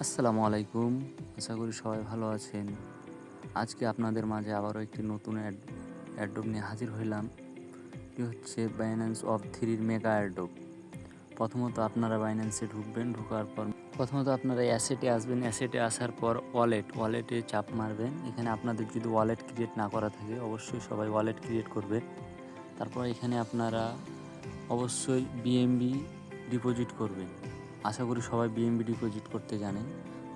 আসসালামু আলাইকুম। আশা করি সবাই ভালো আছেন। আজকে আপনাদের মাঝে আবারও একটি নতুন অ্যাডোব নিয়ে হাজির হইলাম। এটি হচ্ছে বাইন্যান্স অফ 3 মেগা অ্যাডোব। প্রথমত আপনারা বাইন্যান্সে ঢুকবেন, ঢোকার পর প্রথমত আপনারা অ্যাসেটে আসবেন। অ্যাসেটে আসার পর ওয়ালেটে চাপ মারবেন। এখানে আপনাদের যদি ওয়ালেট ক্রিয়েট না করা থাকে অবশ্যই সবাই ওয়ালেট ক্রিয়েট করবেন। তারপর এখানে আপনারা অবশ্যই বিএমবি ডিপোজিট করবেন। আশা করি সবাই বিএমবি ডিপোজিট করতে জানেন।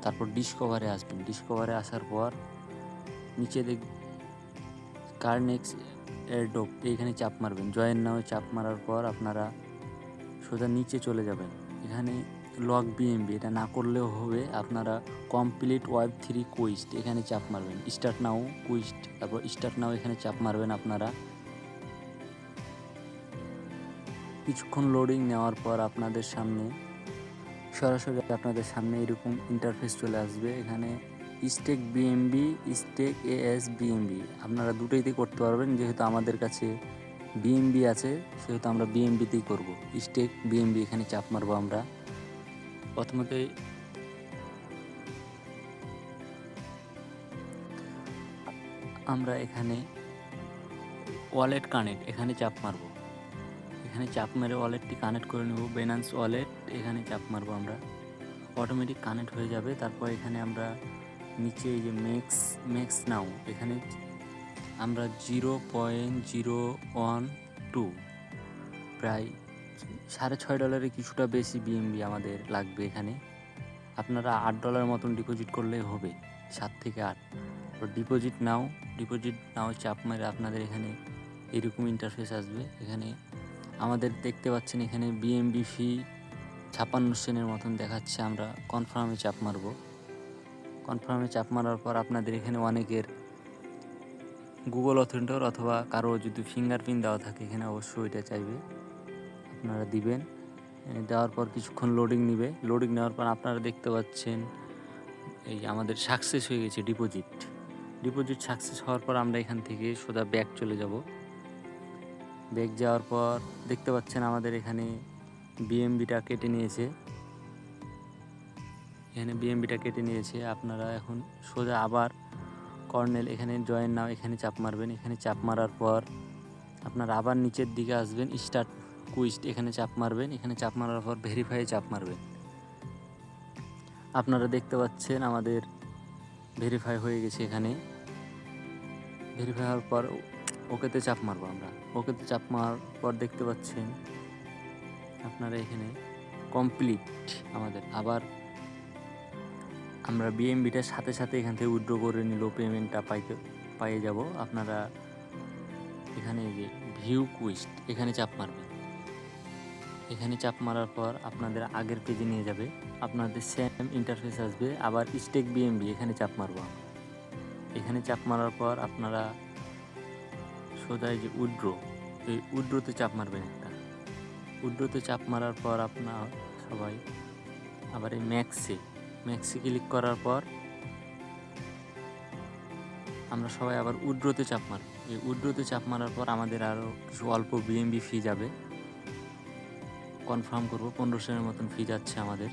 তারপর ডিসকভারে আসবেন। ডিসকভারে আসার পর নিচে কার্নেক্স এয়ারড্রপ এইখানে চাপ মারবেন। জয়েন নাও চাপ মারার পর আপনারা সোজা নিচে চলে যাবেন। এখানে লক বিএমবি এটা না করলেও হবে। আপনারা কমপ্লিট ওয়েব 3 কুইস্ট এখানে চাপ মারবেন। স্টার্ট নাও কুইস্ট, তারপর স্টার্ট নাও এখানে চাপ মারবেন। আপনারা কিছুক্ষণ লোডিং নেওয়ার পর আপনাদের সামনে এরকম ইন্টারফেস চলে আসবে। এখানে Stake BMB, Stake AS BMB আপনারা দুটোইতেই করতে পারবেন। যেহেতু আমাদের কাছে বিএমবি আছে সেহেতু আমরা বিএমবিতেই করব। স্টেক বিএমবি এখানে চাপ মারবো। প্রথমতই আমরা এখানে ওয়ালেট কানেক্ট এখানে চাপ মারবো। এখানে চাপ মেরে ওয়ালেটটি কানেক্ট করে নেব। বাইন্যান্স ওয়ালেট এখানে চাপ মারবো। আমরা অটোমেটিক কানেক্ট হয়ে যাবে। তারপর এখানে আমরা নিচে এই যে মেক্স নাও এখানে আমরা 0.012 প্রায় $6.5 কিছুটা বেশি বিএমবি আমাদের লাগবে। এখানে আপনারা $8 মতন ডিপোজিট করলেই হবে, 7 থেকে 8। ডিপোজিট নাও চাপ মেরে আপনাদের এখানে এরকম ইন্টারফেস আসবে। এখানে আমাদের দেখতে পাচ্ছেন এখানে বিএমবি ফি 56 সেন্টের মতন দেখাচ্ছে। আমরা কনফার্মে চাপ মারব। কনফার্মে চাপ মারার পর আপনাদের এখানে অনেকের গুগল অথেন্টিকেটর অথবা কারো যদি ফিঙ্গারপ্রিন্ট দেওয়া থাকে এখানে অবশ্যই এটা চাইবে, আপনারা দিবেন। দেওয়ার পর কিছুক্ষণ লোডিং নেবে। লোডিং নেওয়ার পর আপনারা দেখতে পাচ্ছেন এই আমাদের সাকসেস হয়ে গেছে ডিপোজিট সাকসেস হওয়ার পর আমরা এখান থেকে সোজা ব্যাক চলে যাব। ব্যাক যাওয়ার পর দেখতে পাচ্ছেন আমাদের এখানে বিএমবিটা কেটে নিয়েছে। আপনারা এখন সোজা আবার কর্নেল এখানে জয়েন নাও এখানে চাপ মারবেন। এখানে চাপ মারার পর আপনারা আবার নিচের দিকে আসবেন। স্টার্ট কুইস্ট এখানে চাপ মারবেন। এখানে চাপ মারার পর ভেরিফাই চাপ মারবেন। আপনারা দেখতে পাচ্ছেন আমাদের ভেরিফাই হয়ে গেছে। এখানে ভেরিফাই হওয়ার পর ওকেতে চাপ মারবো। আমরা ওকেতে চাপ মারার পর দেখতে পাচ্ছেন আপনারা এখানে কমপ্লিট আমাদের। আবার আমরা বিএমবিটার সাথে সাথে এখান থেকে উইথড্র করে নিলেও পেমেন্টটা পাইয়ে যাব। আপনারা এখানে যে ভিউ কুইস্ট এখানে চাপ মারবেন। এখানে চাপ মারার পর আপনাদের আগের পেজে নিয়ে যাবে। আপনাদের সেম ইন্টারফেস আসবে। আবার স্টেক বিএমবি এখানে চাপ মারবো। এখানে চাপ মারার পর আপনারা সোজা যে এই উইথড্রোতে চাপ মারবেন। উইথড্রোতে চাপ মারার পর আপনার সবাই আবার এই ম্যাক্সে ক্লিক করার পর আমরা সবাই আবার উইথড্রোতে চাপ মারব। এই উইথড্রোতে চাপ মারার পর আমাদের আরও কিছু অল্প বিএমবি ফি যাবে। কনফার্ম করব 15 সেন্টের মতন ফি যাচ্ছে আমাদের।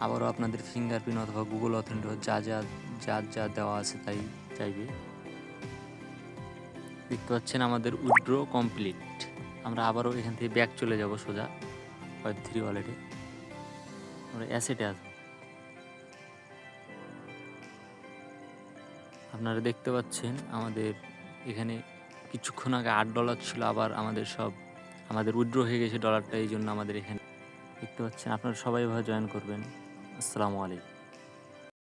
আবারও আপনাদের ফিঙ্গারপ্রিন্ট অথবা গুগল অথেন্টিকেটর যা দেওয়া আছে তাই চাইবে। দেখতে পাচ্ছেন আমাদের উইথড্র কমপ্লিট। আমরা আবারও এখান থেকে ব্যাক চলে যাব সোজা ওয়েব 3 ওয়ালেটে। আমরা অ্যাসেটে আসবো। আপনারা দেখতে পাচ্ছেন আমাদের এখানে কিছুক্ষণ আগে $8 ছিল, আবার আমাদের উইথড্র হয়ে গেছে ডলারটা। এই জন্য আমাদের এখানে দেখতে পাচ্ছেন। আপনারা সবাই এভাবে জয়েন করবেন। আসসালামু আলাইকুম।